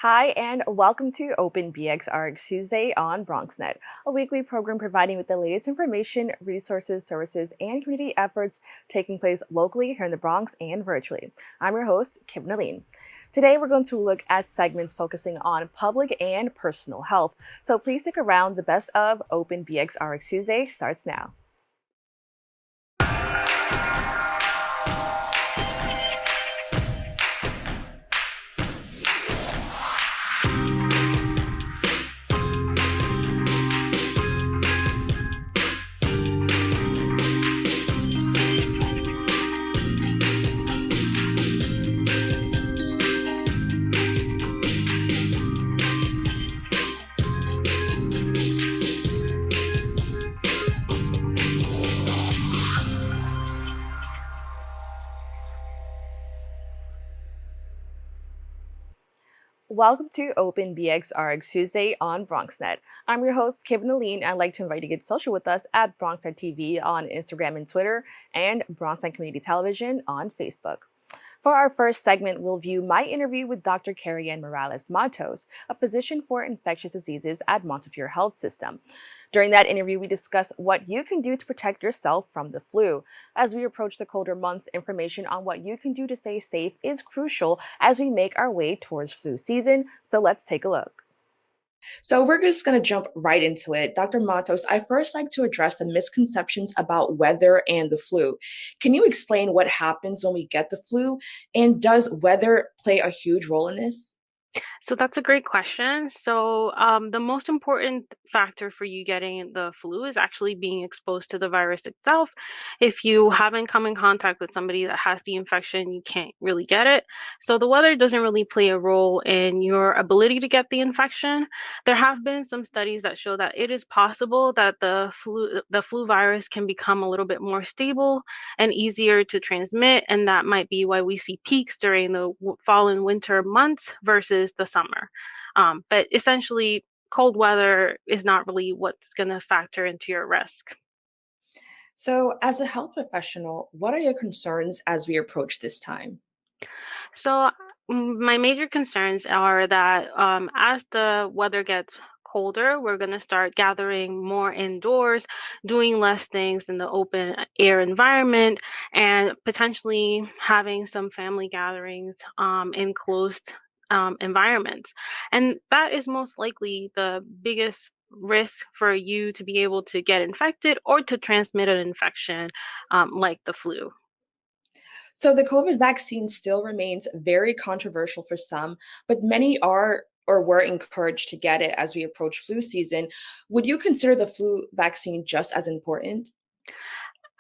Hi, and welcome to Open BxRx Tuesday on BronxNet, a weekly program providing with the latest information, resources, services, and community efforts taking place locally here in the Bronx and virtually. I'm your host, Kim Naleen. Today, we're going to look at segments focusing on public and personal health. So please stick around. The best of Open BxRx Tuesday starts now. Welcome to Open BxRx Tuesday on BronxNet. I'm your host, Kim Naleen. I'd like to invite you to get social with us at BronxNet TV on Instagram and Twitter, and BronxNet Community Television on Facebook. For our first segment, we'll view my interview with Dr. Carrie-Ann Morales-Matos, a physician for infectious diseases at Montefiore Health System. During that interview, we discuss what you can do to protect yourself from the flu. As we approach the colder months, information on what you can do to stay safe is crucial as we make our way towards flu season. So let's take a look. So we're just going to jump right into it. Dr. Matos, I first like to address the misconceptions about weather and the flu. Can you explain what happens when we get the flu? And does weather play a huge role in this? So that's a great question. The most important factor for you getting the flu is actually being exposed to the virus itself. If you haven't come in contact with somebody that has the infection, you can't really get it. So the weather doesn't really play a role in your ability to get the infection. There have been some studies that show that it is possible that the flu virus can become a little bit more stable and easier to transmit, and that might be why we see peaks during the fall and winter months versus the summer. But essentially, cold weather is not really what's going to factor into your risk. So, as a health professional, what are your concerns as we approach this time? So, my major concerns are that as the weather gets colder, we're going to start gathering more indoors, doing less things in the open air environment, and potentially having some family gatherings in closed environments. And that is most likely the biggest risk for you to be able to get infected or to transmit an infection like the flu. So the COVID vaccine still remains very controversial for some, but many are or were encouraged to get it as we approach flu season. Would you consider the flu vaccine just as important?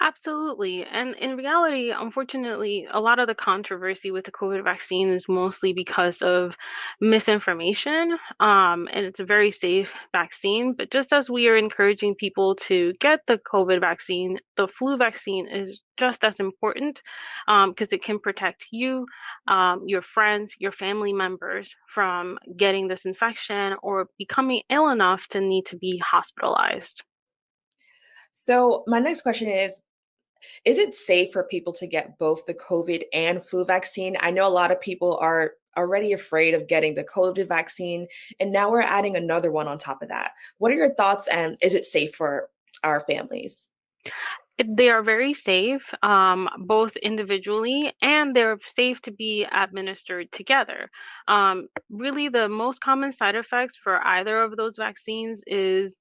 Absolutely. And in reality, unfortunately, a lot of the controversy with the COVID vaccine is mostly because of misinformation. And it's a very safe vaccine. But just as we are encouraging people to get the COVID vaccine, the flu vaccine is just as important because it can protect you, your friends, your family members from getting this infection or becoming ill enough to need to be hospitalized. So my next question is it safe for people to get both the COVID and flu vaccine? I know a lot of people are already afraid of getting the COVID vaccine, and now we're adding another one on top of that. What are your thoughts, and is it safe for our families? They are very safe, both individually and they're safe to be administered together. Really, the most common side effects for either of those vaccines is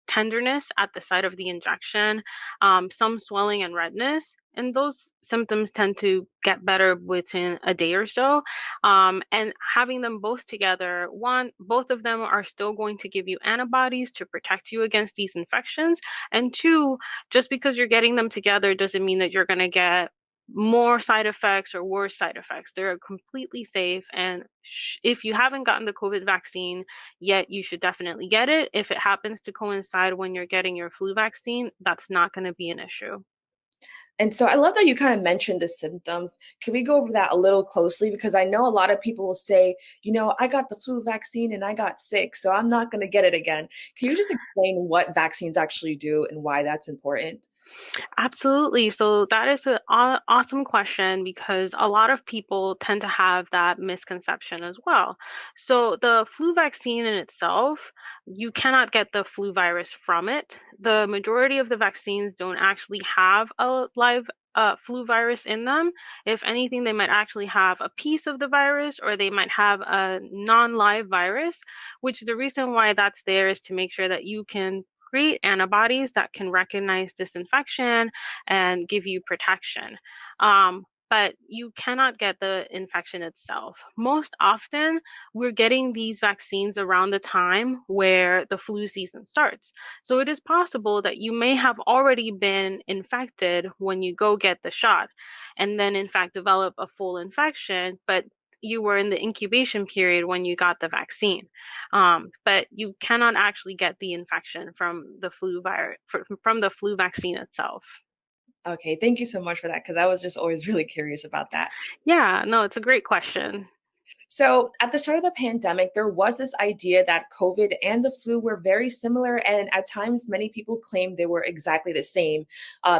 tenderness at the site of the injection, some swelling and redness. And those symptoms tend to get better within a day or so. And having them both together, both of them are still going to give you antibodies to protect you against these infections. And two, just because you're getting them together doesn't mean that you're going to get more side effects or worse side effects. They're completely safe. And if you haven't gotten the COVID vaccine yet, you should definitely get it. If it happens to coincide when you're getting your flu vaccine, that's not going to be an issue. And so I love that you kind of mentioned the symptoms. Can we go over that a little closely? Because I know a lot of people will say, I got the flu vaccine and I got sick, so I'm not going to get it again. Can you just explain what vaccines actually do and why that's important? Absolutely. So that is an awesome question because a lot of people tend to have that misconception as well. So the flu vaccine in itself, you cannot get the flu virus from it. The majority of the vaccines don't actually have a live flu virus in them. If anything, they might actually have a piece of the virus or they might have a non-live virus, which the reason why that's there is to make sure that you can create antibodies that can recognize this infection and give you protection. But you cannot get the infection itself. Most often, we're getting these vaccines around the time where the flu season starts. So it is possible that you may have already been infected when you go get the shot, and then, in fact, develop a full infection, but you were in the incubation period when you got the vaccine. But you cannot actually get the infection from the flu virus from the flu vaccine itself. Okay, thank you so much for that because I was just always really curious about that. Yeah, no, it's a great question. So, at the start of the pandemic, there was this idea that COVID and the flu were very similar, and at times, many people claimed they were exactly the same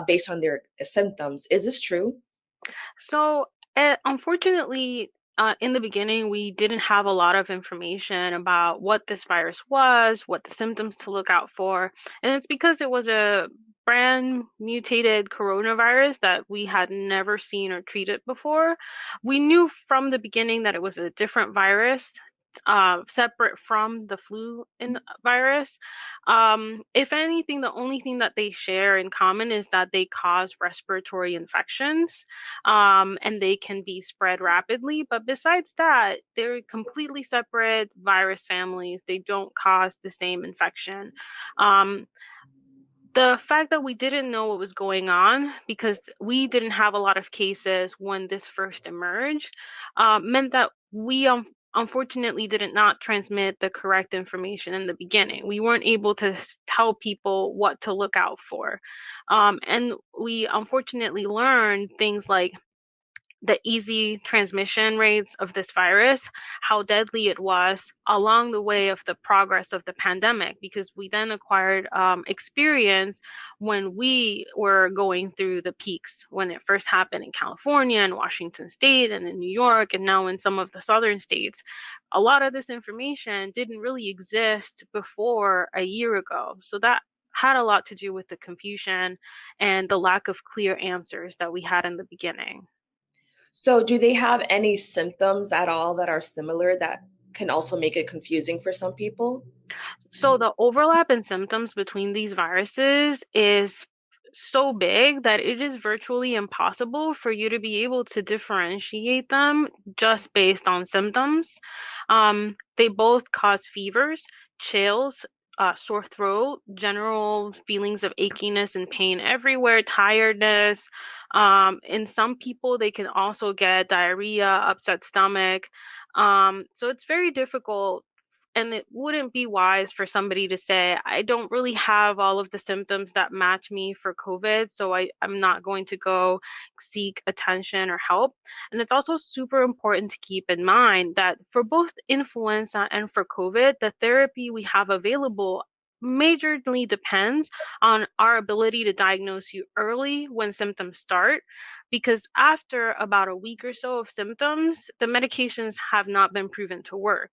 based on their symptoms. Is this true? So, unfortunately, in the beginning, we didn't have a lot of information about what this virus was, what the symptoms to look out for. And it's because it was a brand mutated coronavirus that we had never seen or treated before. We knew from the beginning that it was a different virus. Separate from the virus. If anything, the only thing that they share in common is that they cause respiratory infections, and they can be spread rapidly. But besides that, they're completely separate virus families. They don't cause the same infection. Um, the fact that we didn't know what was going on because we didn't have a lot of cases when this first emerged meant that we unfortunately did not transmit the correct information in the beginning. We weren't able to tell people what to look out for. And we unfortunately learned things like the easy transmission rates of this virus, how deadly it was along the way of the progress of the pandemic, because we then acquired experience when we were going through the peaks when it first happened in California and Washington State and in New York and now in some of the southern states. A lot of this information didn't really exist before a year ago. So that had a lot to do with the confusion and the lack of clear answers that we had in the beginning. So, do they have any symptoms at all that are similar that can also make it confusing for some people? So the overlap in symptoms between these viruses is so big that it is virtually impossible for you to be able to differentiate them just based on symptoms. They both cause fevers, chills, sore throat, general feelings of achiness and pain everywhere, tiredness. In some people, they can also get diarrhea, upset stomach. So it's very difficult, and it wouldn't be wise for somebody to say, I don't really have all of the symptoms that match me for COVID, so I'm not going to go seek attention or help. And it's also super important to keep in mind that for both influenza and for COVID, the therapy we have available majorly depends on our ability to diagnose you early when symptoms start, because after about a week or so of symptoms, the medications have not been proven to work.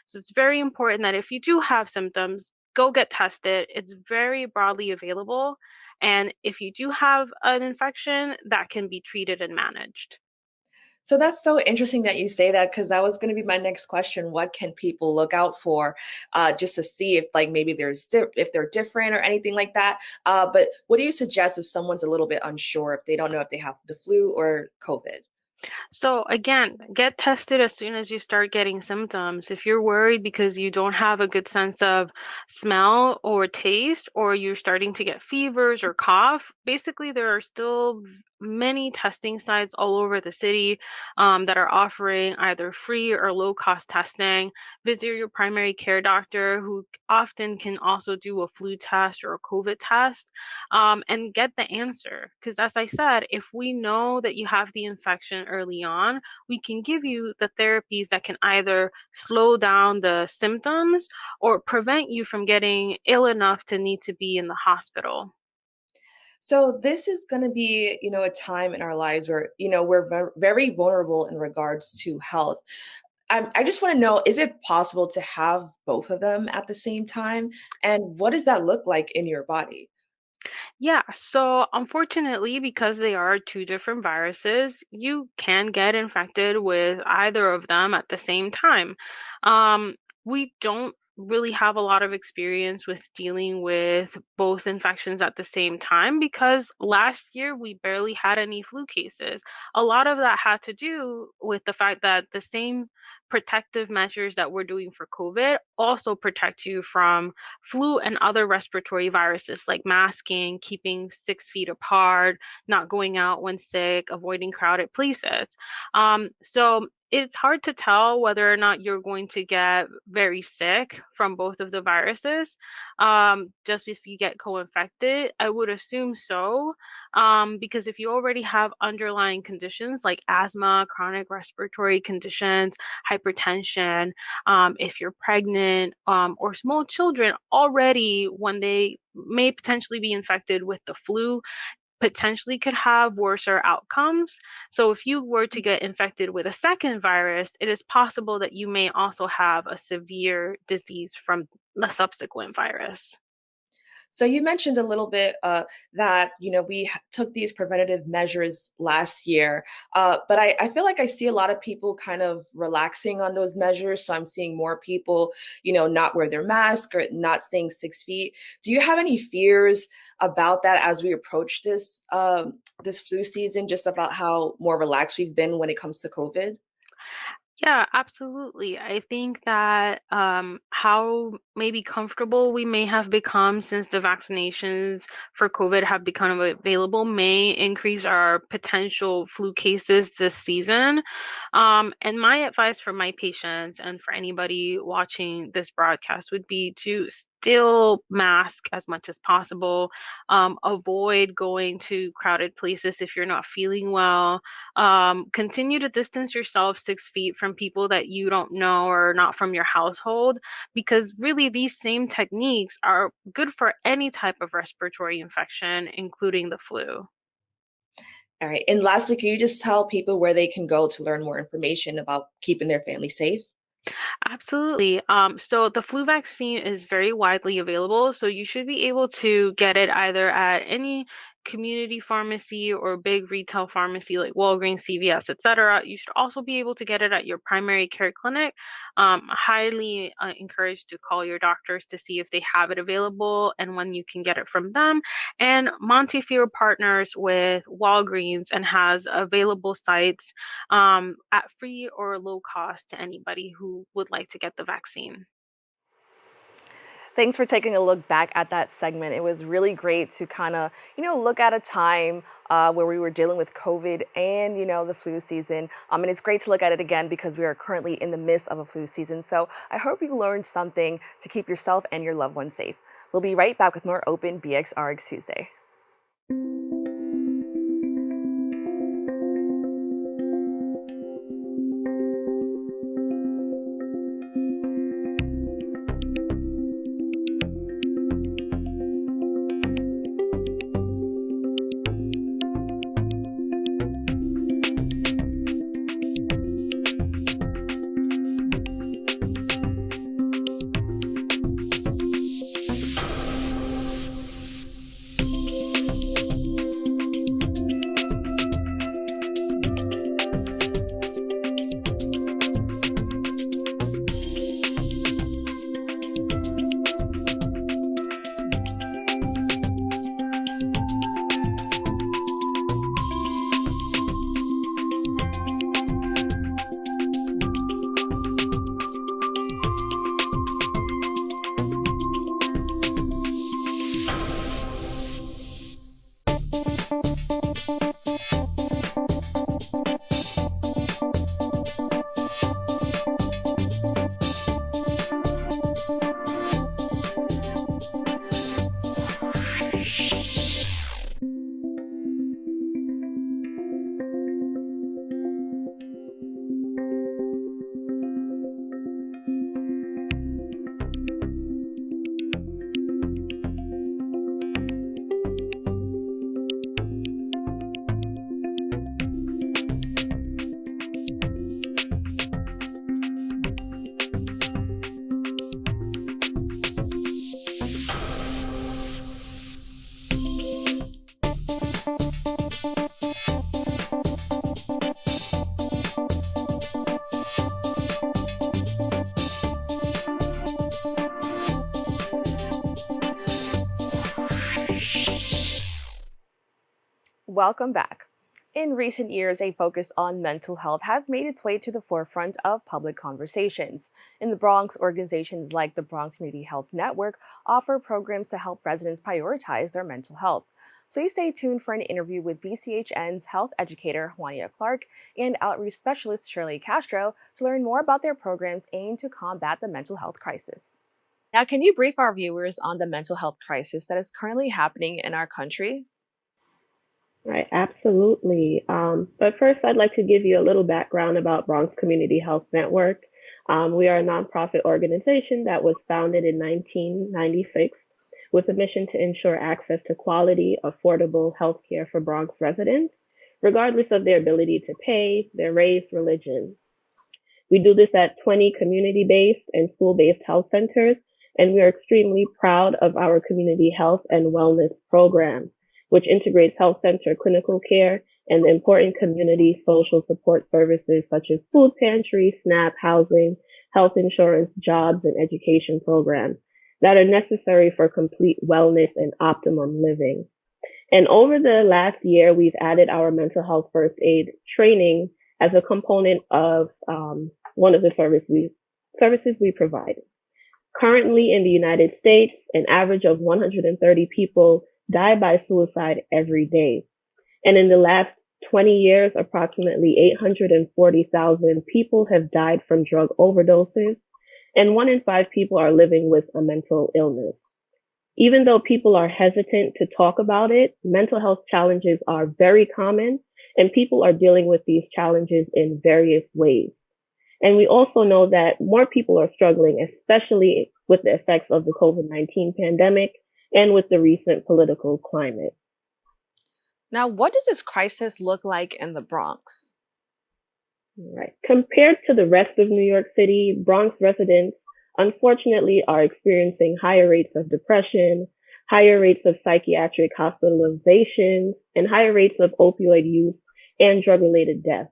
So it's very important that if you do have symptoms, go get tested. It's very broadly available. And if you do have an infection, that can be treated and managed. So that's so interesting that you say that because that was going to be my next question. What can people look out for, just to see if like maybe if they're different or anything like that? But what do you suggest if someone's a little bit unsure if they don't know if they have the flu or COVID? So again, get tested as soon as you start getting symptoms. If you're worried because you don't have a good sense of smell or taste, or you're starting to get fevers or cough, basically there are still many testing sites all over the city that are offering either free or low cost testing. Visit your primary care doctor, who often can also do a flu test or a COVID test, and get the answer. Because, as I said, if we know that you have the infection early on, we can give you the therapies that can either slow down the symptoms or prevent you from getting ill enough to need to be in the hospital. So this is going to be, a time in our lives where, we're very vulnerable in regards to health. I just want to know, is it possible to have both of them at the same time? And what does that look like in your body? Yeah, so unfortunately, because they are two different viruses, you can get infected with either of them at the same time. We don't really have a lot of experience with dealing with both infections at the same time because last year we barely had any flu cases. A lot of that had to do with the fact that the same protective measures that we're doing for COVID also protect you from flu and other respiratory viruses like masking, keeping 6 feet apart, not going out when sick, avoiding crowded places. So it's hard to tell whether or not you're going to get very sick from both of the viruses. Just if you get co-infected, I would assume so, because if you already have underlying conditions like asthma, chronic respiratory conditions, hypertension, if you're pregnant, or small children already, when they may potentially be infected with the flu, potentially could have worser outcomes. So if you were to get infected with a second virus, it is possible that you may also have a severe disease from the subsequent virus. So you mentioned a little bit that we took these preventative measures last year, but I feel like I see a lot of people kind of relaxing on those measures. So I'm seeing more people, not wear their mask or not staying 6 feet. Do you have any fears about that as we approach this flu season? Just about how more relaxed we've been when it comes to COVID? Yeah, absolutely. I think that how maybe comfortable we may have become since the vaccinations for COVID have become available may increase our potential flu cases this season. And my advice for my patients and for anybody watching this broadcast would be to still mask as much as possible. Avoid going to crowded places if you're not feeling well. Continue to distance yourself 6 feet from people that you don't know or not from your household, because really these same techniques are good for any type of respiratory infection, including the flu. All right. And lastly, can you just tell people where they can go to learn more information about keeping their family safe? Absolutely. So the flu vaccine is very widely available. So you should be able to get it either at any community pharmacy or big retail pharmacy like Walgreens, CVS, etc. You should also be able to get it at your primary care clinic. Highly encouraged to call your doctors to see if they have it available and when you can get it from them. And Montefiore partners with Walgreens and has available sites at free or low cost to anybody who would like to get the vaccine. Thanks for taking a look back at that segment. It was really great to kind of, look at a time where we were dealing with COVID and, the flu season. And it's great to look at it again because we are currently in the midst of a flu season. So I hope you learned something to keep yourself and your loved ones safe. We'll be right back with more Open BxRx Tuesday. Welcome back. In recent years, a focus on mental health has made its way to the forefront of public conversations. In the Bronx, organizations like the Bronx Community Health Network offer programs to help residents prioritize their mental health. Please stay tuned for an interview with BCHN's health educator, Juania Clark, and outreach specialist, Shirley Castro, to learn more about their programs aimed to combat the mental health crisis. Now, can you brief our viewers on the mental health crisis that is currently happening in our country? Right, absolutely. But first, I'd like to give you a little background about Bronx Community Health Network. We are a nonprofit organization that was founded in 1996 with a mission to ensure access to quality, affordable health care for Bronx residents, regardless of their ability to pay, their race, religion. We do this at 20 community-based and school-based health centers, and we are extremely proud of our community health and wellness program, which integrates health center clinical care and the important community social support services such as food pantry, SNAP, housing, health insurance, jobs, and education programs that are necessary for complete wellness and optimum living. And over the last year, we've added our mental health first aid training as a component of one of the services we provide. Currently in the United States, an average of 130 people die by suicide every day. And in the last 20 years, approximately 840,000 people have died from drug overdoses, and 1 in 5 people are living with a mental illness. Even though people are hesitant to talk about it, mental health challenges are very common, and people are dealing with these challenges in various ways. And we also know that more people are struggling, especially with the effects of the COVID-19 pandemic and with the recent political climate. Now, what does this crisis look like in the Bronx? Right. Compared to the rest of New York City, Bronx residents unfortunately are experiencing higher rates of depression, higher rates of psychiatric hospitalizations, and higher rates of opioid use and drug-related deaths.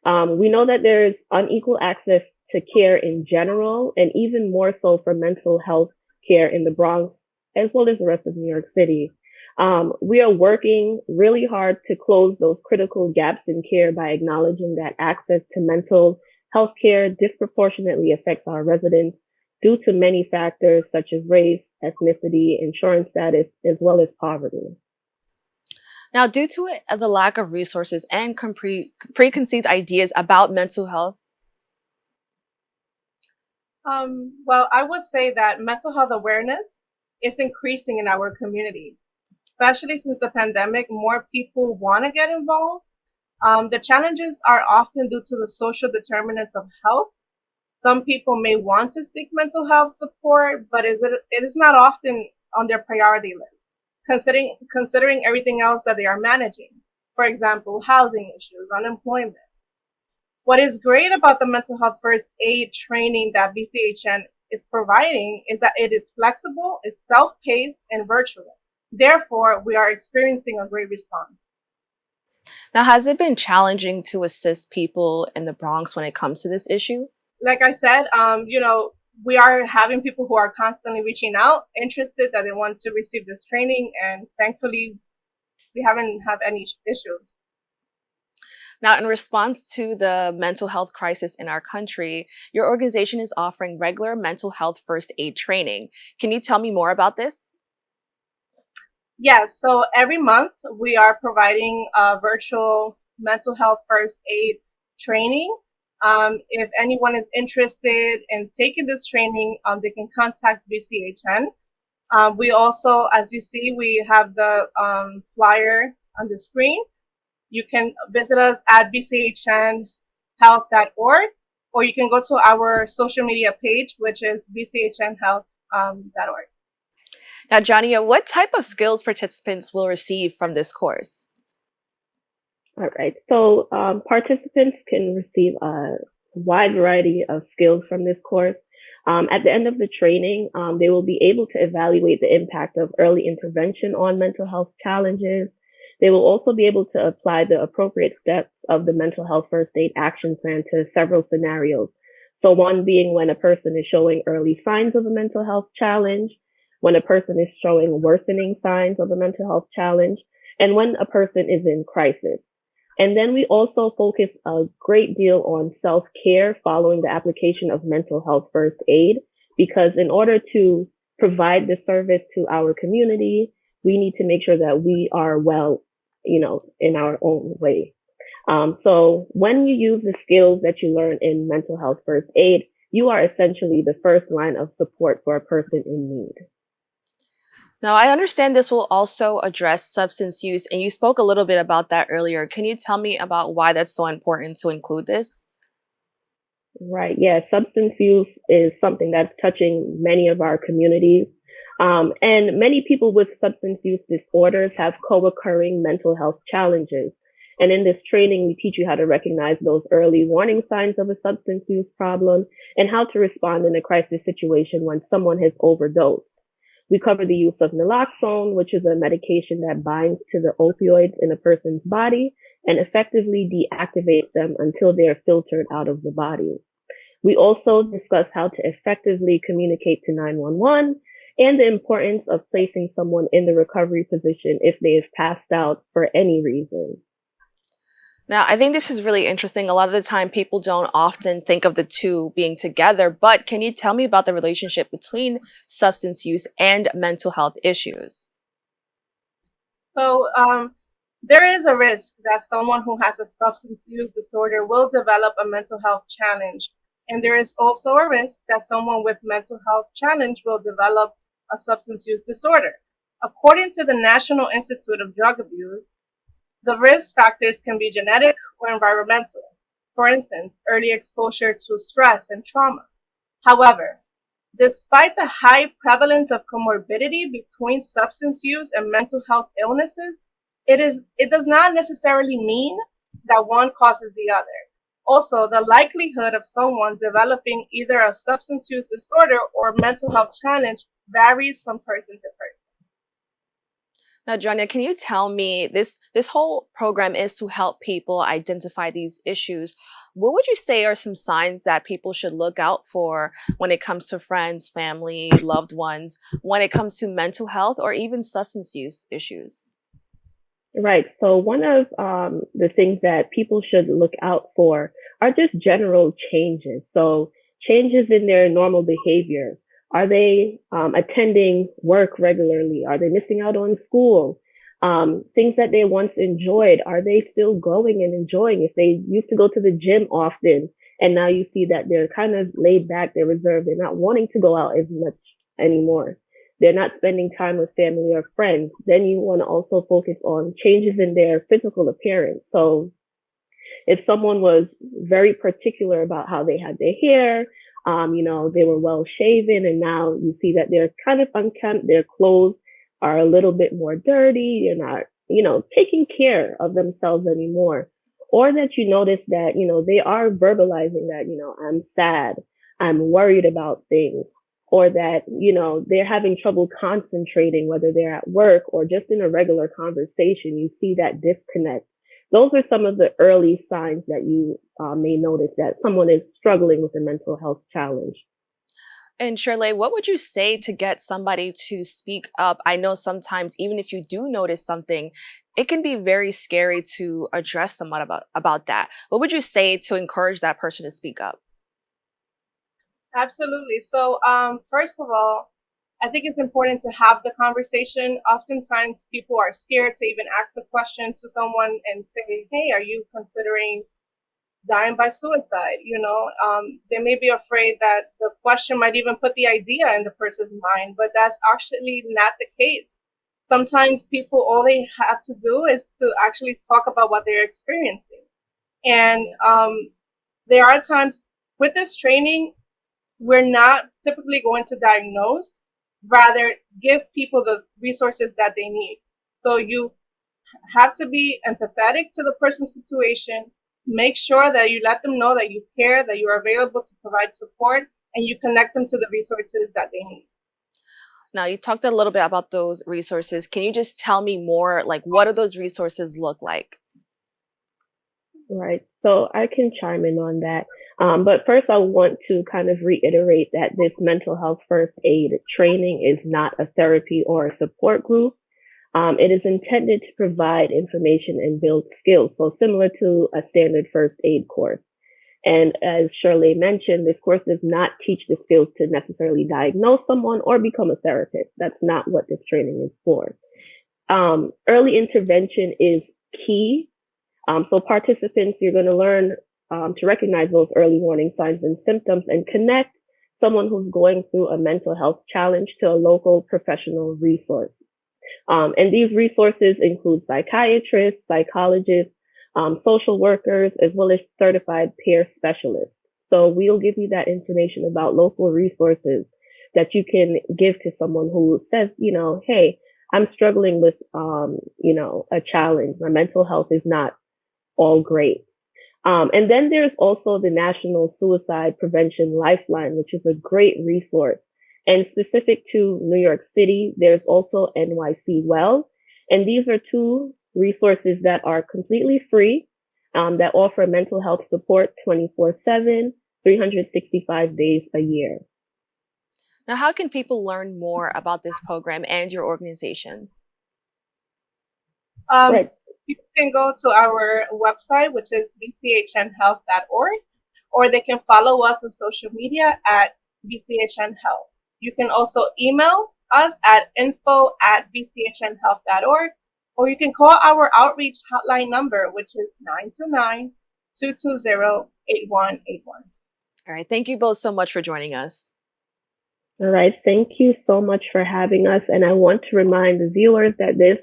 We know that there's unequal access to care in general, and even more so for mental health care in the Bronx, as well as the rest of New York City. We are working really hard to close those critical gaps in care by acknowledging that access to mental health care disproportionately affects our residents due to many factors such as race, ethnicity, insurance status, as well as poverty. Now, due to the lack of resources and preconceived ideas about mental health. Well, I would say that mental health awareness is increasing in our communities, especially since the pandemic. More people want to get involved. The challenges are often due to the social determinants of health. Some people may want to seek mental health support, but it is not often on their priority list, considering everything else that they are managing. For example, housing issues, unemployment. What is great about the mental health first aid training that BCHN is providing is that it is flexible, it's self-paced, and virtual. Therefore, we are experiencing a great response. Now, has it been challenging to assist people in the Bronx when it comes to this issue? Like I said, we are having people who are constantly reaching out, interested that they want to receive this training, and thankfully, we haven't had any issues. Now, in response to the mental health crisis in our country, your organization is offering regular mental health first aid training. Can you tell me more about this? Yes, so every month we are providing a virtual mental health first aid training. If anyone is interested in taking this training, they can contact BCHN. We also, as you see, we have the flyer on the screen. You can visit us at bchnhealth.org, or you can go to our social media page, which is bchnhealth.org. Now, Johnny, what type of skills participants will receive from this course? All right. So participants can receive a wide variety of skills from this course. At the end of the training, they will be able to evaluate the impact of early intervention on mental health challenges. They will also be able to apply the appropriate steps of the mental health first aid action plan to several scenarios. So one being when a person is showing early signs of a mental health challenge, when a person is showing worsening signs of a mental health challenge, and when a person is in crisis. And then we also focus a great deal on self-care following the application of mental health first aid, because in order to provide the service to our community, we need to make sure that we are well, in our own way. So when you use the skills that you learn in mental health first aid, you are essentially the first line of support for a person in need. Now, I understand this will also address substance use, and you spoke a little bit about that earlier. Can you tell me about why that's so important to include this? Right. Yeah. Substance use is something that's touching many of our communities. And many people with substance use disorders have co-occurring mental health challenges. And in this training, we teach you how to recognize those early warning signs of a substance use problem and how to respond in a crisis situation when someone has overdosed. We cover the use of naloxone, which is a medication that binds to the opioids in a person's body and effectively deactivates them until they are filtered out of the body. We also discuss how to effectively communicate to 911 and the importance of placing someone in the recovery position if they have passed out for any reason. Now, I think this is really interesting. A lot of the time, people don't often think of the two being together, but can you tell me about the relationship between substance use and mental health issues? So, there is a risk that someone who has a substance use disorder will develop a mental health challenge. And there is also a risk that someone with mental health challenge will develop a substance use disorder. According to the National Institute of Drug Abuse, the risk factors can be genetic or environmental. For instance, early exposure to stress and trauma. However, despite the high prevalence of comorbidity between substance use and mental health illnesses, it does not necessarily mean that one causes the other. Also, the likelihood of someone developing either a substance use disorder or mental health challenge varies from person to person. Now, Joanna, can you tell me this whole program is to help people identify these issues. What would you say are some signs that people should look out for when it comes to friends, family, loved ones, when it comes to mental health or even substance use issues? Right. So one of the things that people should look out for are just general changes. So changes in their normal behavior. Are they attending work regularly? Are they missing out on school? Things that they once enjoyed, are they still going and enjoying? If they used to go to the gym often and now you see that they're kind of laid back, they're reserved, they're not wanting to go out as much anymore. They're not spending time with family or friends. Then you want to also focus on changes in their physical appearance. So if someone was very particular about how they had their hair, they were well shaven and now you see that they're kind of unkempt, their clothes are a little bit more dirty, they're not, taking care of themselves anymore. Or that you notice that, they are verbalizing that, I'm sad, I'm worried about things, or that, they're having trouble concentrating, whether they're at work or just in a regular conversation, you see that disconnect. Those are some of the early signs that you may notice that someone is struggling with a mental health challenge. And Shirley, what would you say to get somebody to speak up? I know sometimes even if you do notice something, it can be very scary to address someone about that. What would you say to encourage that person to speak up? Absolutely. So, first of all, I think it's important to have the conversation. Oftentimes, people are scared to even ask a question to someone and say, "Hey, are you considering dying by suicide?" They may be afraid that the question might even put the idea in the person's mind, but that's actually not the case. Sometimes people, all they have to do is to actually talk about what they're experiencing. And there are times with this training, we're not typically going to diagnose, rather give people the resources that they need. So you have to be empathetic to the person's situation, make sure that you let them know that you care, that you are available to provide support, and you connect them to the resources that they need. Now, you talked a little bit about those resources. Can you just tell me more, like what do those resources look like? Right. So I can chime in on that. But first, I want to kind of reiterate that this mental health first aid training is not a therapy or a support group. It is intended to provide information and build skills, so similar to a standard first aid course. And as Shirley mentioned, this course does not teach the skills to necessarily diagnose someone or become a therapist. That's not what this training is for. Early intervention is key. So participants, you're going to learn to recognize those early warning signs and symptoms and connect someone who's going through a mental health challenge to a local professional resource. And these resources include psychiatrists, psychologists, social workers, as well as certified peer specialists. So we'll give you that information about local resources that you can give to someone who says, hey, I'm struggling with, a challenge. My mental health is not all great. And then there's also the National Suicide Prevention Lifeline, which is a great resource. And specific to New York City, there's also NYC Well. And these are two resources that are completely free, that offer mental health support 24/7, 365 days a year. Now, how can people learn more about this program and your organization? Right. People can go to our website, which is bchnhealth.org, or they can follow us on social media at bchnhealth. You can also email us at info@bchnhealth.org, or you can call our outreach hotline number, which is 929-220-8181. All right. Thank you both so much for joining us. All right. Thank you so much for having us. And I want to remind the viewers that this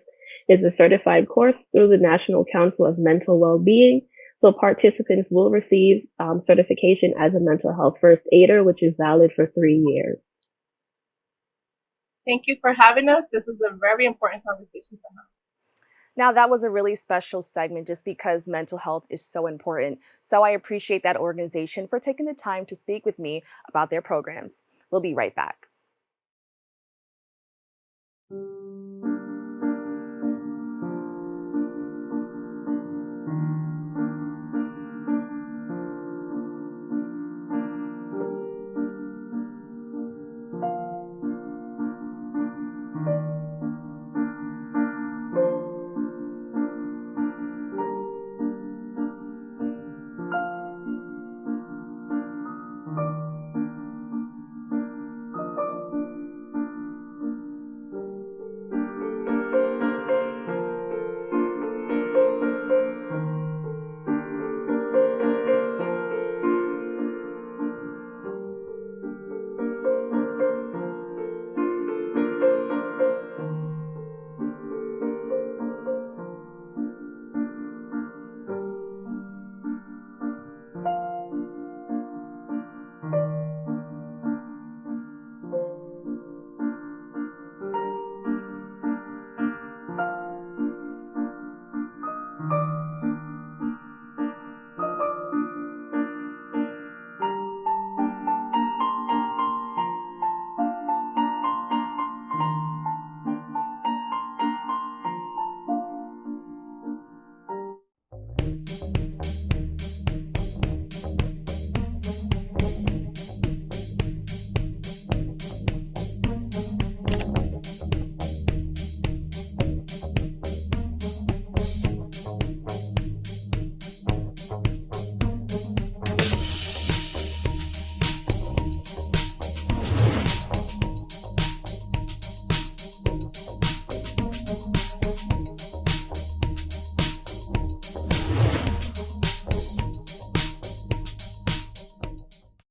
is a certified course through the National Council of Mental Wellbeing. So participants will receive certification as a mental health first aider, which is valid for 3 years. Thank you for having us. This is a very important conversation to have. Now, that was a really special segment just because mental health is so important. So I appreciate that organization for taking the time to speak with me about their programs. We'll be right back.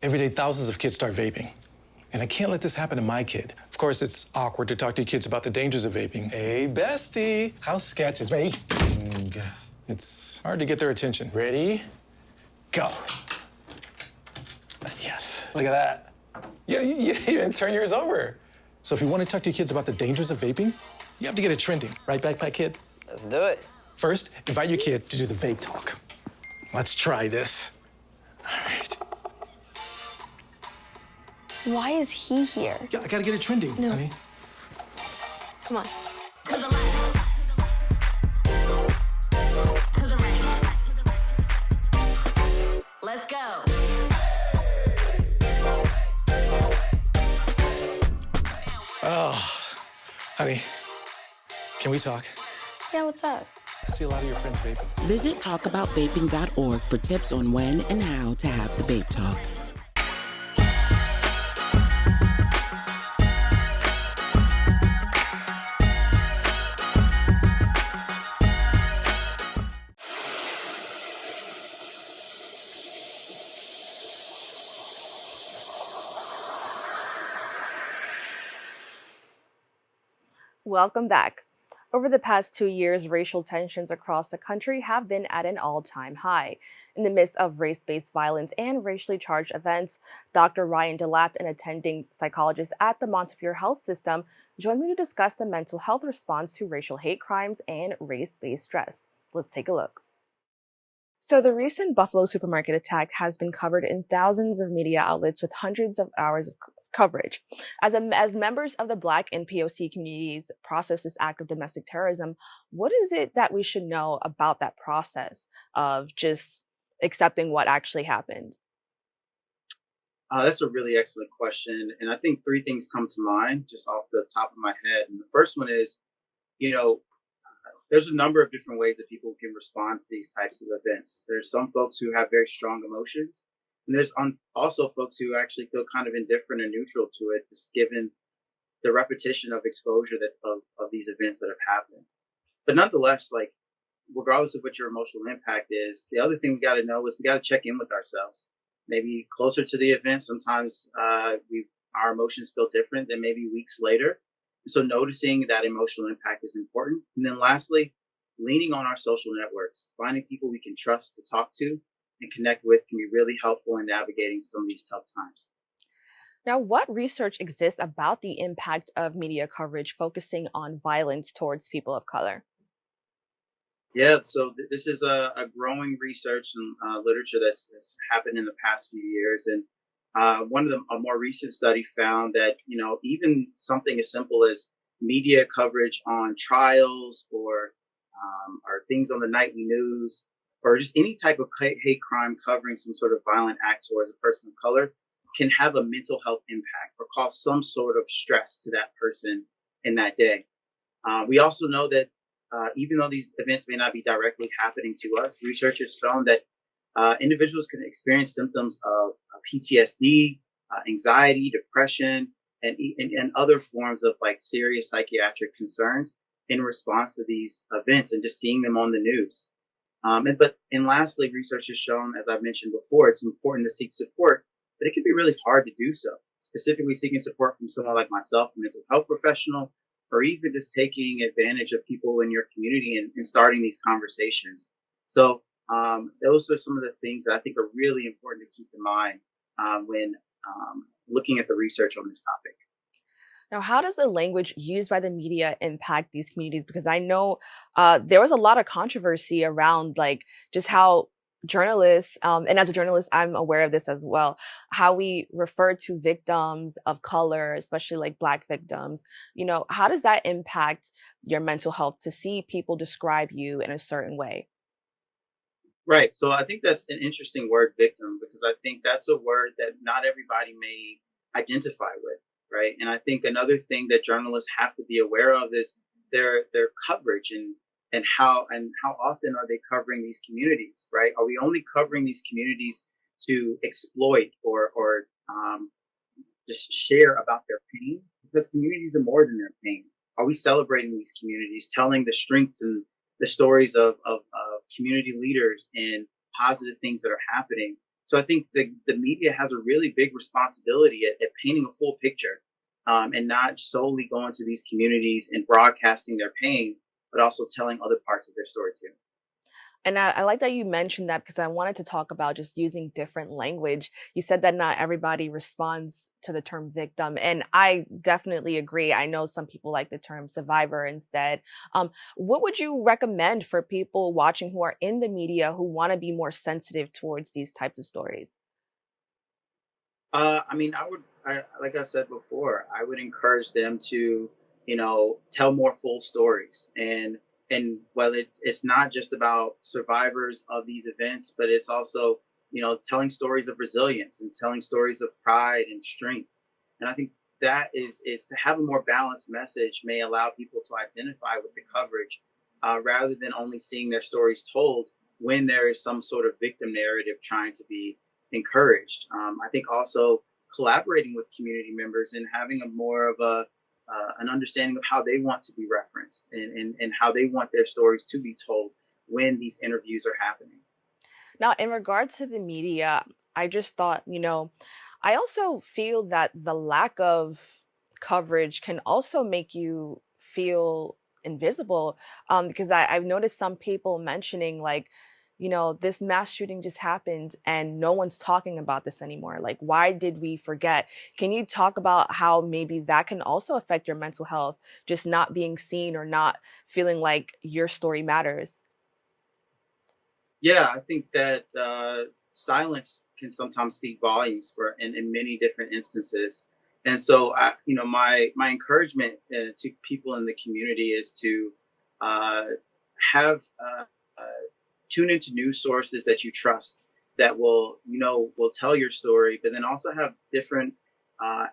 Every day, thousands of kids start vaping. And I can't let this happen to my kid. Of course, it's awkward to talk to kids about the dangers of vaping. Hey, bestie, how sketch is me? It's hard to get their attention. Ready? Go. Yes, look at that. You even turn yours over. So if you want to talk to your kids about the dangers of vaping, you have to get it trending. Right, backpack kid? Let's do it. First, invite your kid to do the vape talk. Let's try this. All right. Why is he here? Yeah, I gotta get it trending, honey. Come on. To the left. To the right. Let's go. Oh, honey, Can we talk? Yeah, what's up? I see a lot of your friends vaping. Visit talkaboutVaping.org for tips on when and how to have the vape talk. Welcome back. Over the past 2 years, racial tensions across the country have been at an all-time high. In the midst of race-based violence and racially charged events, Dr. Ryan Delap, an attending psychologist at the Montefiore Health System, joined me to discuss the mental health response to racial hate crimes and race-based stress. Let's take a look. So the recent Buffalo supermarket attack has been covered in thousands of media outlets with hundreds of hours of coverage. As members of the Black and POC communities process this act of domestic terrorism, what is it that we should know about that process of just accepting what actually happened? That's a really excellent question. And I think three things come to mind just off the top of my head. And the first one is, you know, there's a number of different ways that people can respond to these types of events. There's some folks who have very strong emotions, and there's also folks who actually feel kind of indifferent or neutral to it, just given the repetition of exposure of these events that have happened. But nonetheless, like regardless of what your emotional impact is, the other thing we got to know is we got to check in with ourselves. Maybe closer to the event, sometimes our emotions feel different than maybe weeks later. So noticing that emotional impact is important. And then lastly, leaning on our social networks, finding people we can trust to talk to and connect with can be really helpful in navigating some of these tough times. Now, what research exists about the impact of media coverage focusing on violence towards people of color? Yeah, so this is a growing research and literature that's happened in the past few years, and one of a more recent study found that even something as simple as media coverage on trials or things on the nightly news or just any type of hate crime covering some sort of violent act towards a person of color can have a mental health impact or cause some sort of stress to that person in that day. We also know that even though these events may not be directly happening to us, research has shown that individuals can experience symptoms of PTSD, anxiety, depression, and other forms of like serious psychiatric concerns in response to these events and just seeing them on the news. And lastly, research has shown, as I've mentioned before, it's important to seek support, but it can be really hard to do so. Specifically, seeking support from someone like myself, a mental health professional, or even just taking advantage of people in your community and starting these conversations. So those are some of the things that I think are really important to keep in mind when looking at the research on this topic. Now, how does the language used by the media impact these communities? Because I know there was a lot of controversy around like just how journalists, and as a journalist, I'm aware of this as well, how we refer to victims of color, especially like Black victims. How does that impact your mental health to see people describe you in a certain way? Right. So I think that's an interesting word, victim, because I think that's a word that not everybody may identify with. Right. And I think another thing that journalists have to be aware of is their coverage and how often are they covering these communities? Right. Are we only covering these communities to exploit or just share about their pain? Because communities are more than their pain. Are we celebrating these communities, telling the strengths and the stories of community leaders and positive things that are happening? So I think the media has a really big responsibility at painting a full picture and not solely going to these communities and broadcasting their pain, but also telling other parts of their story too. And I like that you mentioned that because I wanted to talk about just using different language. You said that not everybody responds to the term victim, and I definitely agree. I know some people like the term survivor instead. What would you recommend for people watching who are in the media who want to be more sensitive towards these types of stories? I mean, like I said before, I would encourage them to, tell more full stories and well, it's not just about survivors of these events, but it's also, telling stories of resilience and telling stories of pride and strength. And I think that is to have a more balanced message may allow people to identify with the coverage rather than only seeing their stories told when there is some sort of victim narrative trying to be encouraged. I think also collaborating with community members and having a more of a an understanding of how they want to be referenced and how they want their stories to be told when these interviews are happening. Now, in regards to the media, I just thought, I also feel that the lack of coverage can also make you feel invisible. Because I've noticed some people mentioning, like, this mass shooting just happened and no one's talking about this anymore. Like, why did we forget? Can you talk about how maybe that can also affect your mental health, just not being seen or not feeling like your story matters? Yeah, I think that silence can sometimes speak volumes for in many different instances. And so, my encouragement to people in the community is to uh, have tune into news sources that you trust that will tell your story, but then also have different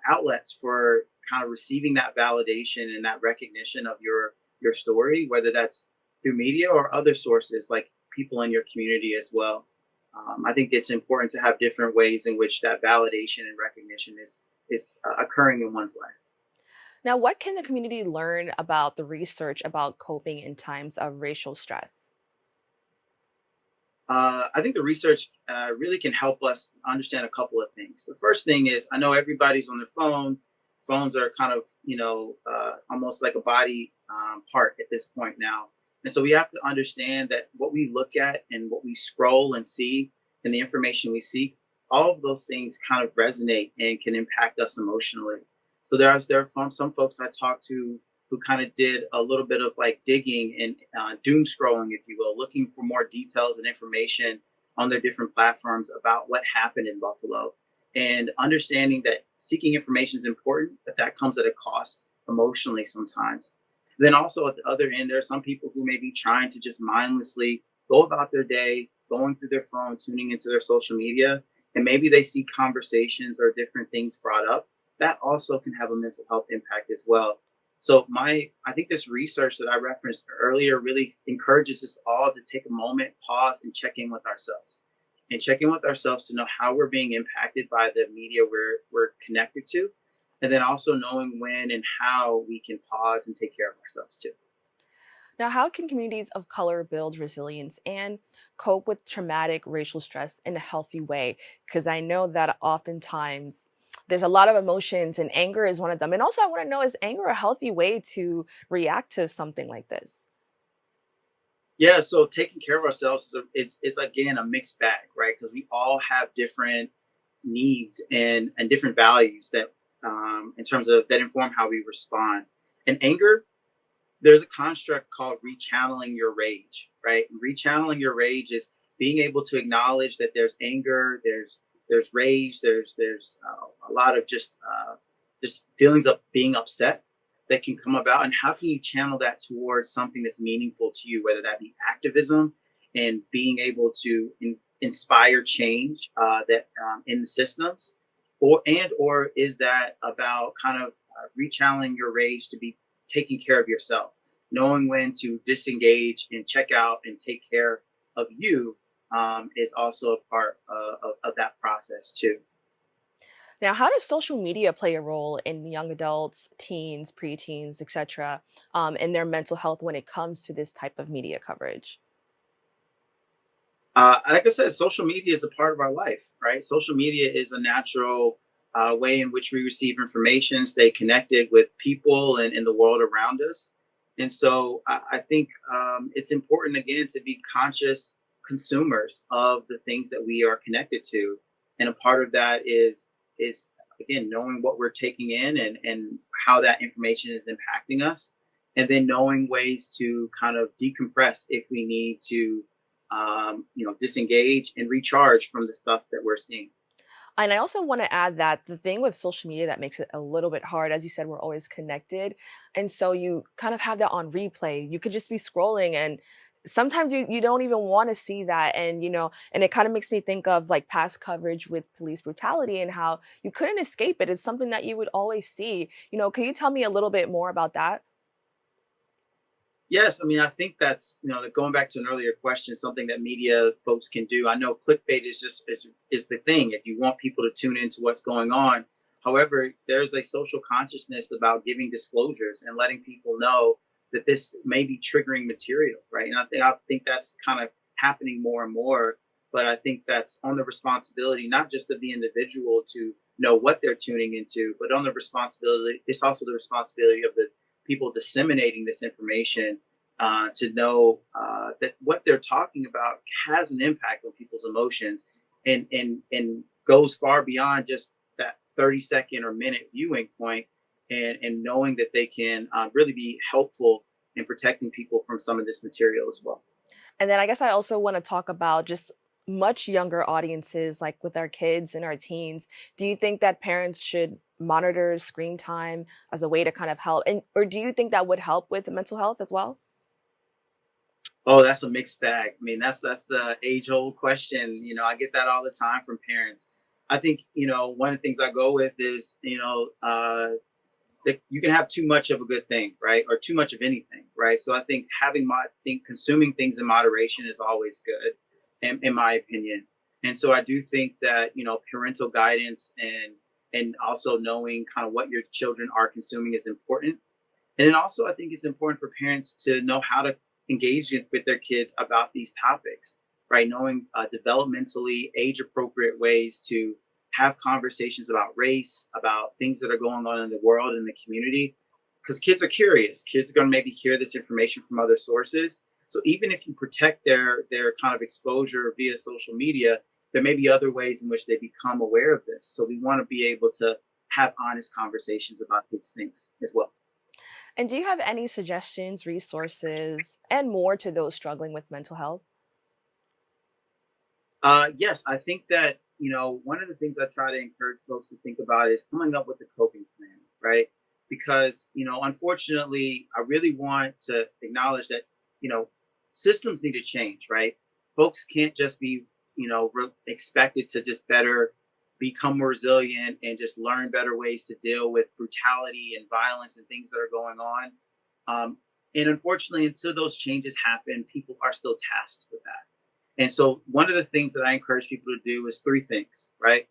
outlets for kind of receiving that validation and that recognition of your story, whether that's through media or other sources like people in your community as well. I think it's important to have different ways in which that validation and recognition is occurring in one's life. Now, what can the community learn about the research about coping in times of racial stress? I think the research really can help us understand a couple of things. The first thing is I know everybody's on their phone. Phones are kind of, almost like a body part at this point now. And so we have to understand that what we look at and what we scroll and see and the information we seek, all of those things kind of resonate and can impact us emotionally. So there are some folks I talk to who kind of did a little bit of like digging and doom scrolling, if you will, looking for more details and information on their different platforms about what happened in Buffalo, and understanding that seeking information is important, but that comes at a cost emotionally sometimes. Then also at the other end, there are some people who may be trying to just mindlessly go about their day, going through their phone, tuning into their social media, and maybe they see conversations or different things brought up. That also can have a mental health impact as well. So I think this research that I referenced earlier really encourages us all to take a moment, pause, and check in with ourselves, and check in with ourselves to know how we're being impacted by the media we're connected to, and then also knowing when and how we can pause and take care of ourselves too. Now, how can communities of color build resilience and cope with traumatic racial stress in a healthy way? Because I know that oftentimes there's a lot of emotions and anger is one of them. And also, I want to know, is anger a healthy way to react to something like this? Yeah, so taking care of ourselves is again a mixed bag, right? Because we all have different needs and different values that in terms of that inform how we respond. And anger, there's a construct called rechanneling your rage, right? Rechanneling your rage is being able to acknowledge that there's anger, there's rage, there's a lot of just feelings of being upset that can come about, and how can you channel that towards something that's meaningful to you, whether that be activism and being able to inspire change that in the systems, or is that about kind of rechanneling your rage to be taking care of yourself, knowing when to disengage and check out and take care of you is also a part of that process too. Now, how does social media play a role in young adults, teens, preteens, etc., in their mental health when it comes to this type of media coverage? Like I said, social media is a part of our life, right? Social media is a natural way in which we receive information, stay connected with people and in the world around us. And so I think it's important, again, to be conscious consumers of the things that we are connected to. And a part of that is again, knowing what we're taking in and how that information is impacting us. And then knowing ways to kind of decompress if we need to disengage and recharge from the stuff that we're seeing. And I also want to add that the thing with social media that makes it a little bit hard, as you said, we're always connected. And so you kind of have that on replay. You could just be scrolling and sometimes you don't even want to see that, and and it kind of makes me think of like past coverage with police brutality and how you couldn't escape it. It's something that you would always see. Can you tell me a little bit more about that? Yes, I mean, I think that's, going back to an earlier question, something that media folks can do. I know clickbait is the thing if you want people to tune into what's going on. However, there's a social consciousness about giving disclosures and letting people know that this may be triggering material, right? And I think that's kind of happening more and more. But I think that's on the responsibility, not just of the individual to know what they're tuning into, but on the responsibility, it's also the responsibility of the people disseminating this information to know that what they're talking about has an impact on people's emotions and goes far beyond just that 30-second or minute viewing point, and knowing that they can really be helpful in protecting people from some of this material as well. And then I guess I also want to talk about just much younger audiences, like with our kids and our teens. Do you think that parents should monitor screen time as a way to kind of help? And or do you think that would help with mental health as well? Oh, that's a mixed bag. I mean, that's the age old question. I get that all the time from parents. I think, one of the things I go with is, that you can have too much of a good thing, right? Or too much of anything, right? So I think consuming things in moderation is always good, in my opinion. And so I do think that, parental guidance and also knowing kind of what your children are consuming is important. And then also I think it's important for parents to know how to engage with their kids about these topics, right? Knowing developmentally age appropriate ways to have conversations about race, about things that are going on in the world and the community, because kids are curious. Kids are going to maybe hear this information from other sources. So even if you protect their kind of exposure via social media, there may be other ways in which they become aware of this. So we want to be able to have honest conversations about these things as well. And do you have any suggestions, resources, and more to those struggling with mental health? Yes, I think that, one of the things I try to encourage folks to think about is coming up with a coping plan, right? Because, unfortunately, I really want to acknowledge that, systems need to change, right? Folks can't just be, expected to just better become more resilient and just learn better ways to deal with brutality and violence and things that are going on. And unfortunately, until those changes happen, people are still tasked with that. And so one of the things that I encourage people to do is three things, right?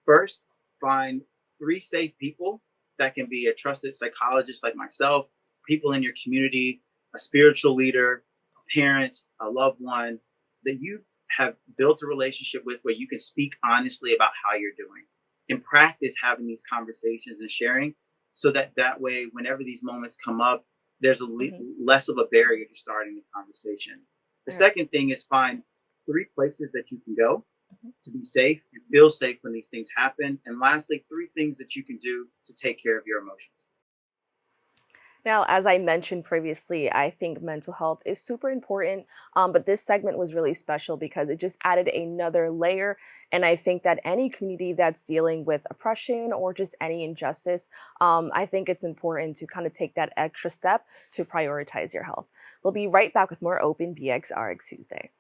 First, find three safe people that can be a trusted psychologist like myself, people in your community, a spiritual leader, a parent, a loved one that you have built a relationship with where you can speak honestly about how you're doing, and practice having these conversations and sharing so that way, whenever these moments come up, there's less of a barrier to starting the conversation. The second thing is find three places that you can go to be safe and feel safe when these things happen. And lastly, three things that you can do to take care of your emotions. Now, as I mentioned previously, I think mental health is super important, but this segment was really special because it just added another layer. And I think that any community that's dealing with oppression or just any injustice, I think it's important to kind of take that extra step to prioritize your health. We'll be right back with more Open BxRx Tuesday.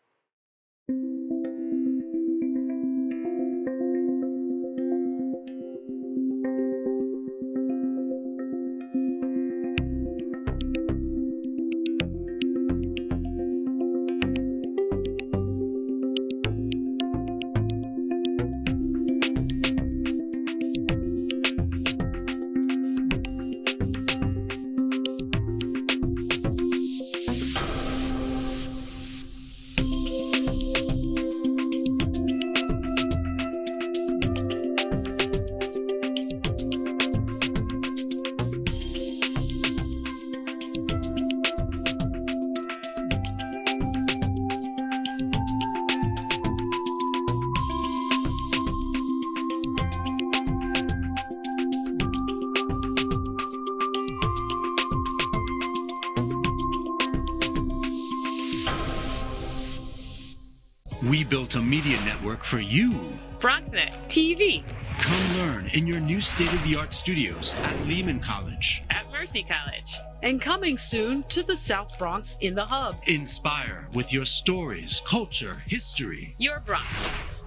We built a media network for you. BronxNet TV. Come learn in your new state-of-the-art studios at Lehman College. At Mercer Mercy College. And coming soon to the South Bronx in the Hub. Inspire with your stories, culture, history. Your Bronx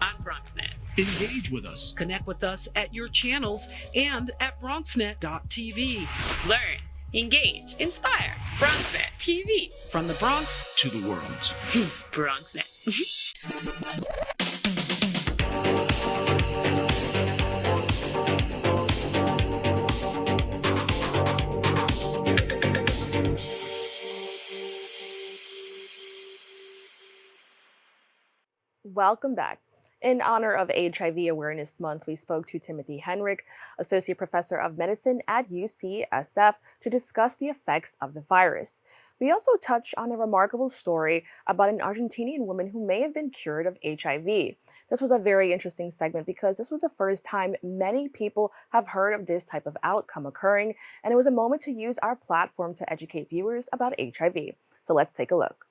on BronxNet. Engage with us. Connect with us at your channels and at BronxNet.tv. Learn, engage, inspire. BronxNet TV. From the Bronx To the world. BronxNet. Welcome back. In honor of HIV Awareness Month, we spoke to Timothy Hemick, Associate Professor of Medicine at UCSF, to discuss the effects of the virus. We also touched on a remarkable story about an Argentinian woman who may have been cured of HIV. This was a very interesting segment because this was the first time many people have heard of this type of outcome occurring, and it was a moment to use our platform to educate viewers about HIV. So let's take a look.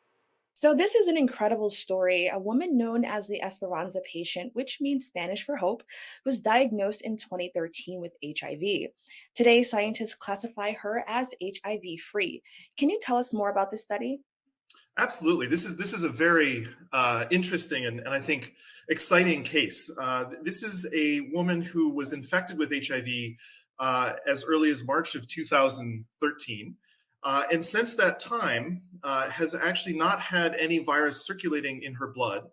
So this is an incredible story. A woman known as the Esperanza patient, which means Spanish for hope, was diagnosed in 2013 with HIV. Today, scientists classify her as HIV-free. Can you tell us more about this study? Absolutely. This is a very interesting and I think exciting case. This is a woman who was infected with HIV as early as March of 2013. And since that time, has actually not had any virus circulating in her blood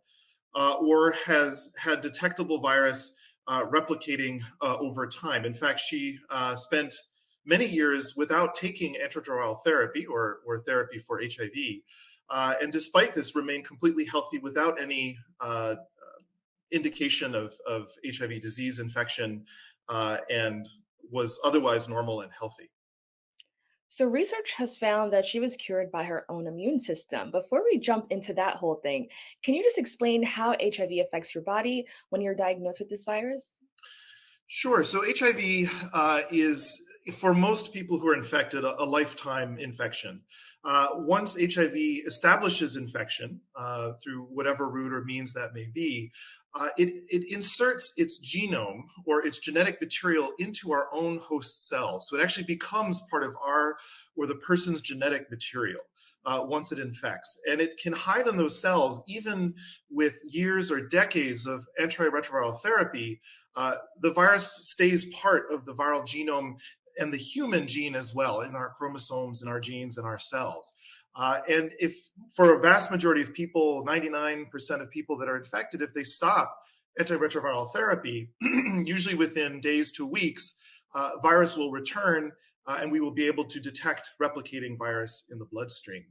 or has had detectable virus replicating over time. In fact, she spent many years without taking antiretroviral therapy or therapy for HIV. And despite this, remained completely healthy without any indication of HIV disease infection and was otherwise normal and healthy. So, research has found that she was cured by her own immune system. Before we jump into that whole thing, can you just explain how HIV affects your body when you're diagnosed with this virus? Sure. So HIV is, for most people who are infected, a lifetime infection. Once HIV establishes infection through whatever route or means that may be, it inserts its genome or its genetic material into our own host cells. So it actually becomes part of our or the person's genetic material once it infects. And it can hide in those cells even with years or decades of antiretroviral therapy. The virus stays part of the viral genome and the human gene as well in our chromosomes and our genes and our cells. And if for a vast majority of people, 99% of people that are infected, if they stop antiretroviral therapy, usually within days to weeks, virus will return and we will be able to detect replicating virus in the bloodstream.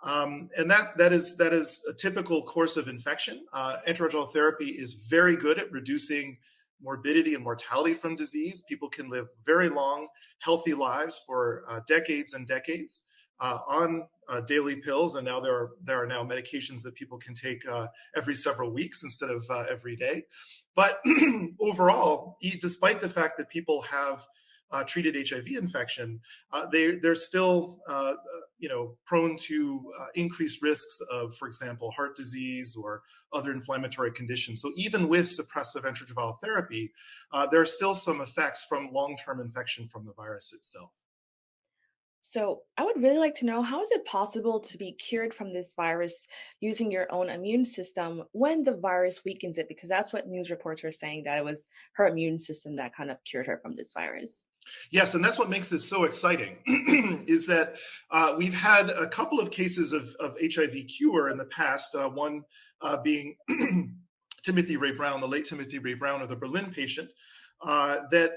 And that is a typical course of infection. Antiretroviral therapy is very good at reducing morbidity and mortality from disease. People can live very long, healthy lives for decades and decades on daily pills, and now there are now medications that people can take every several weeks instead of every day. But overall, despite the fact that people have treated HIV infection, they're still prone to increased risks of, for example, heart disease or other inflammatory conditions. So even with suppressive antiretroviral therapy, there are still some effects from long-term infection from the virus itself. So, I would really like to know, how is it possible to be cured from this virus using your own immune system when the virus weakens it? Because that's what news reports are saying, that it was her immune system that kind of cured her from this virus. Yes, and that's what makes this so exciting, is that we've had a couple of cases of HIV cure in the past, one being Timothy Ray Brown, the late Timothy Ray Brown, of the Berlin patient, that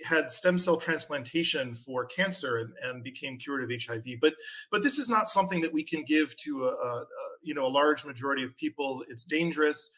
had stem cell transplantation for cancer and became cured of HIV. But this is not something that we can give to a large majority of people. It's dangerous.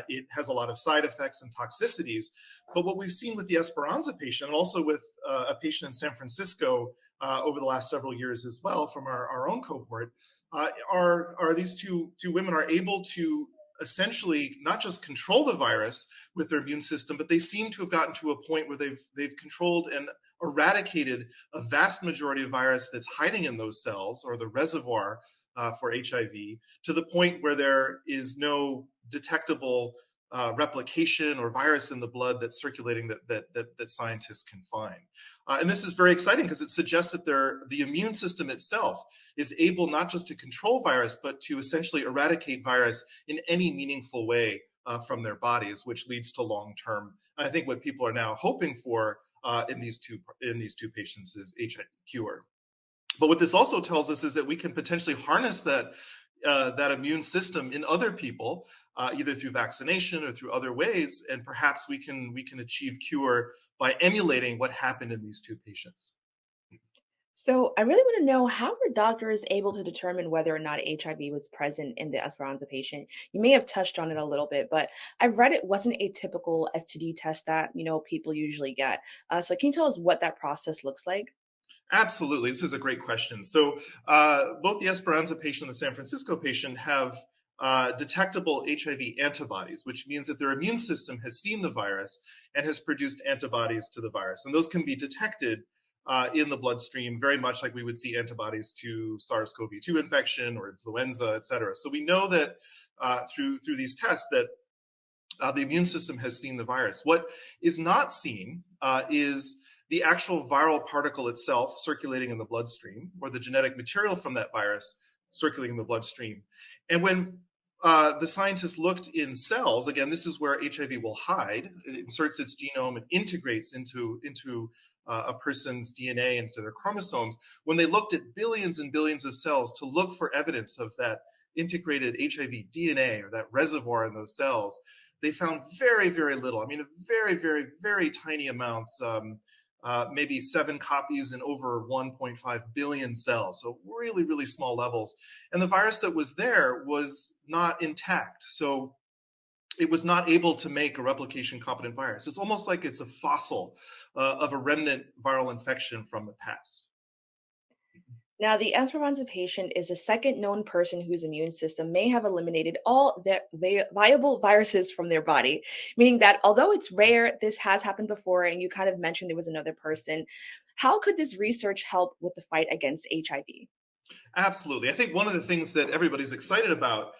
It has a lot of side effects and toxicities. But what we've seen with the Esperanza patient, and also with a patient in San Francisco over the last several years as well from our own cohort, are these two women are able to essentially not just control the virus with their immune system, but they seem to have gotten to a point where they've controlled and eradicated a vast majority of virus that's hiding in those cells, or the reservoir for HIV, to the point where there is no detectable replication or virus in the blood that's circulating that scientists can find. And this is very exciting because it suggests that the immune system itself is able not just to control virus, but to essentially eradicate virus in any meaningful way from their bodies, which leads to long-term. I think what people are now hoping for in these two patients is HIV cure. But what this also tells us is that we can potentially harness that immune system in other people, either through vaccination or through other ways, and perhaps we can achieve cure by emulating what happened in these two patients. So, I really want to know, how were doctors able to determine whether or not HIV was present in the Esperanza patient? You may have touched on it a little bit, but I've read it wasn't a typical STD test that, people usually get. So, can you tell us what that process looks like? Absolutely. This is a great question. So both the Esperanza patient and the San Francisco patient have detectable HIV antibodies, which means that their immune system has seen the virus and has produced antibodies to the virus. And those can be detected in the bloodstream, very much like we would see antibodies to SARS-CoV-2 infection or influenza, et cetera. So we know that through these tests that the immune system has seen the virus. What is not seen is the actual viral particle itself circulating in the bloodstream, or the genetic material from that virus circulating in the bloodstream. And when the scientists looked in cells, again, this is where HIV will hide. It inserts its genome and integrates into a person's DNA, into their chromosomes. When they looked at billions and billions of cells to look for evidence of that integrated HIV DNA, or that reservoir in those cells, they found very, very little. I mean, very, very, very tiny amounts, maybe 7 copies in over 1.5 billion cells. So really, really small levels. And the virus that was there was not intact. So it was not able to make a replication competent virus. It's almost like it's a fossil of a remnant viral infection from the past. Now, the Esperanza patient is the second known person whose immune system may have eliminated all the viable viruses from their body, meaning that although it's rare, this has happened before, and you kind of mentioned there was another person. How could this research help with the fight against HIV? Absolutely. I think one of the things that everybody's excited about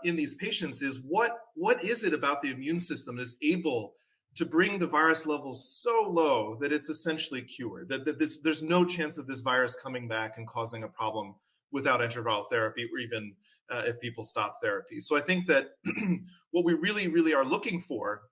in these patients is what is it about the immune system that is able to bring the virus levels so low that it's essentially cured, that there's no chance of this virus coming back and causing a problem without antiviral therapy, or even if people stop therapy. So I think that what we really, really are looking for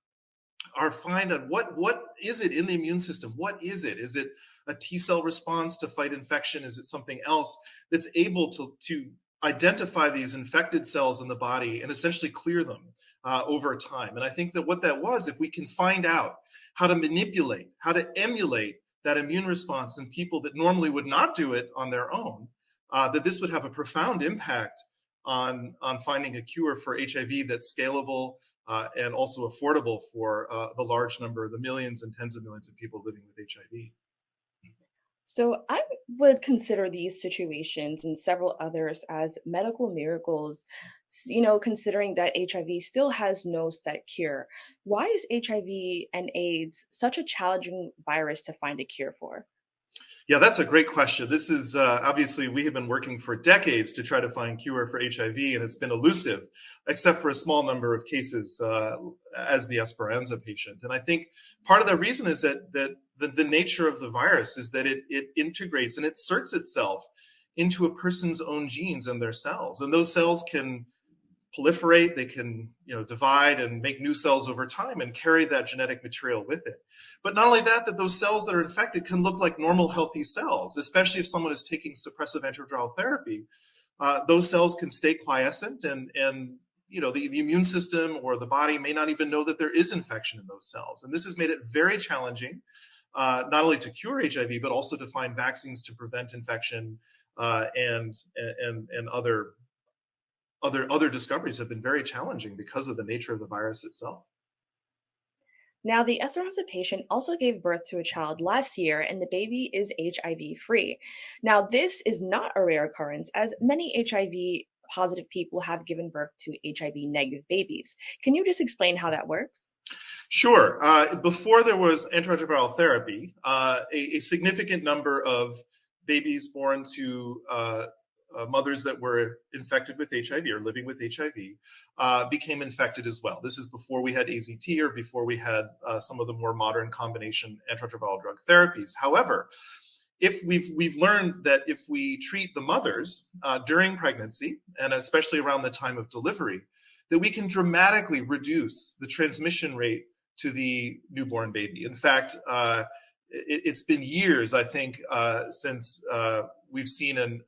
are find out what is it in the immune system? What is it? Is it a T cell response to fight infection? Is it something else that's able to identify these infected cells in the body and essentially clear them over time? And I think that what that was, if we can find out how to manipulate, how to emulate that immune response in people that normally would not do it on their own, that this would have a profound impact on finding a cure for HIV that's scalable and also affordable for the large number, the millions and tens of millions of people living with HIV. So I would consider these situations and several others as medical miracles, considering that HIV still has no set cure. Why is HIV and AIDS such a challenging virus to find a cure for? Yeah, that's a great question. This is obviously, we have been working for decades to try to find cure for HIV, and it's been elusive, except for a small number of cases, as the Esperanza patient. And I think part of the reason is that the nature of the virus is that it integrates and it inserts itself into a person's own genes and their cells, and those cells can proliferate, they can divide and make new cells over time and carry that genetic material with it. But not only that those cells that are infected can look like normal healthy cells, especially if someone is taking suppressive antiviral therapy. Those cells can stay quiescent, and the immune system or the body may not even know that there is infection in those cells. And this has made it very challenging, not only to cure HIV, but also to find vaccines to prevent infection, and other discoveries have been very challenging because of the nature of the virus itself. Now, the Esperanza patient also gave birth to a child last year, and the baby is HIV free. Now, this is not a rare occurrence, as many HIV positive people have given birth to HIV negative babies. Can you just explain how that works? Sure. Before there was antiretroviral therapy, a significant number of babies born to mothers that were infected with HIV or living with HIV became infected as well. This is before we had AZT or before we had some of the more modern combination antiretroviral drug therapies. However, if we've learned that if we treat the mothers during pregnancy and especially around the time of delivery, that we can dramatically reduce the transmission rate to the newborn baby. In fact, it's been years, I think, since we've seen an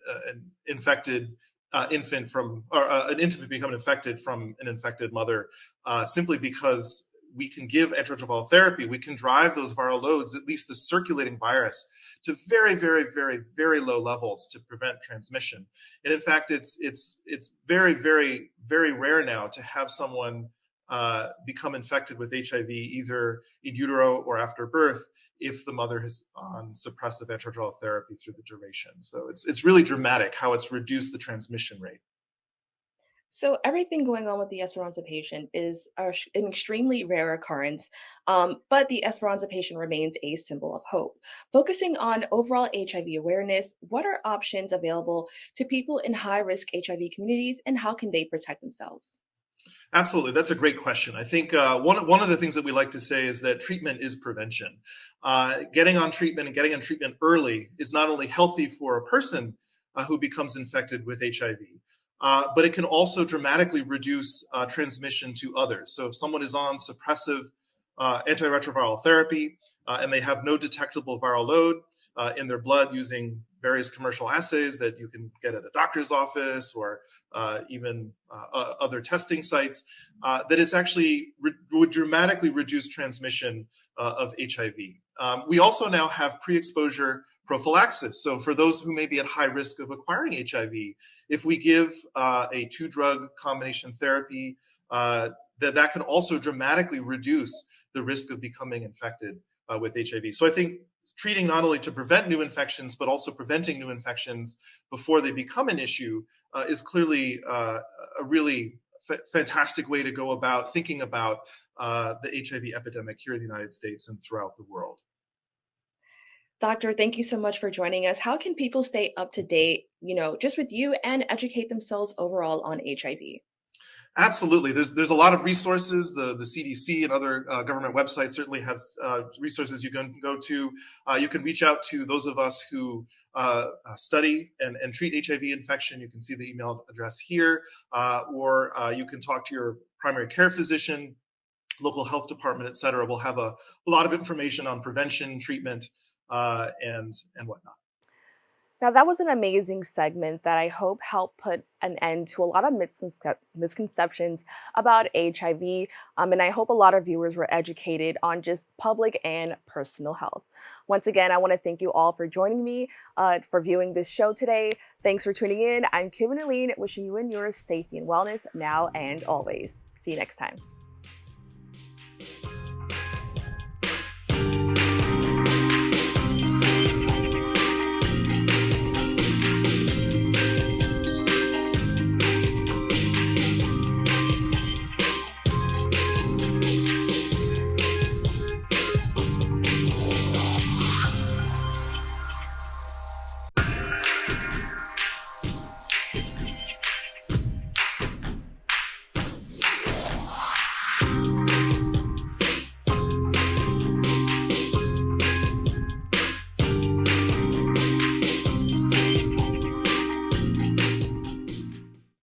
infected infant from, or an infant become infected from an infected mother, simply because we can give antiretroviral therapy. We can drive those viral loads, at least the circulating virus, to very, very, very, very low levels to prevent transmission. And in fact, it's very, very, very rare now to have someone become infected with HIV either in utero or after birth if the mother is on suppressive antiretroviral therapy through the duration. So it's really dramatic how it's reduced the transmission rate. So everything going on with the Esperanza patient is an extremely rare occurrence, but the Esperanza patient remains a symbol of hope. Focusing on overall HIV awareness, what are options available to people in high-risk HIV communities, and how can they protect themselves? Absolutely, that's a great question. I think one of the things that we like to say is that treatment is prevention. Getting on treatment and getting on treatment early is not only healthy for a person who becomes infected with HIV, but it can also dramatically reduce transmission to others. So if someone is on suppressive antiretroviral therapy and they have no detectable viral load in their blood using various commercial assays that you can get at a doctor's office or even other testing sites, that it's actually would dramatically reduce transmission of HIV. We also now have pre-exposure prophylaxis. So for those who may be at high risk of acquiring HIV, if we give a 2-drug combination therapy, that can also dramatically reduce the risk of becoming infected with HIV. So I think treating not only to prevent new infections, but also preventing new infections before they become an issue is clearly a really fantastic way to go about thinking about the HIV epidemic here in the United States and throughout the world. Doctor, thank you so much for joining us. How can people stay up to date, just with you and educate themselves overall on HIV? Absolutely. There's a lot of resources. The CDC and other government websites certainly have resources you can go to. You can reach out to those of us who study and treat HIV infection. You can see the email address here, or you can talk to your primary care physician, local health department, et cetera. We'll have a lot of information on prevention, treatment, and whatnot. Now, that was an amazing segment that I hope helped put an end to a lot of misconceptions about HIV. And I hope a lot of viewers were educated on just public and personal health. Once again, I want to thank you all for joining me for viewing this show today. Thanks for tuning in. I'm Kim and Aline, wishing you and yours safety and wellness now and always. See you next time.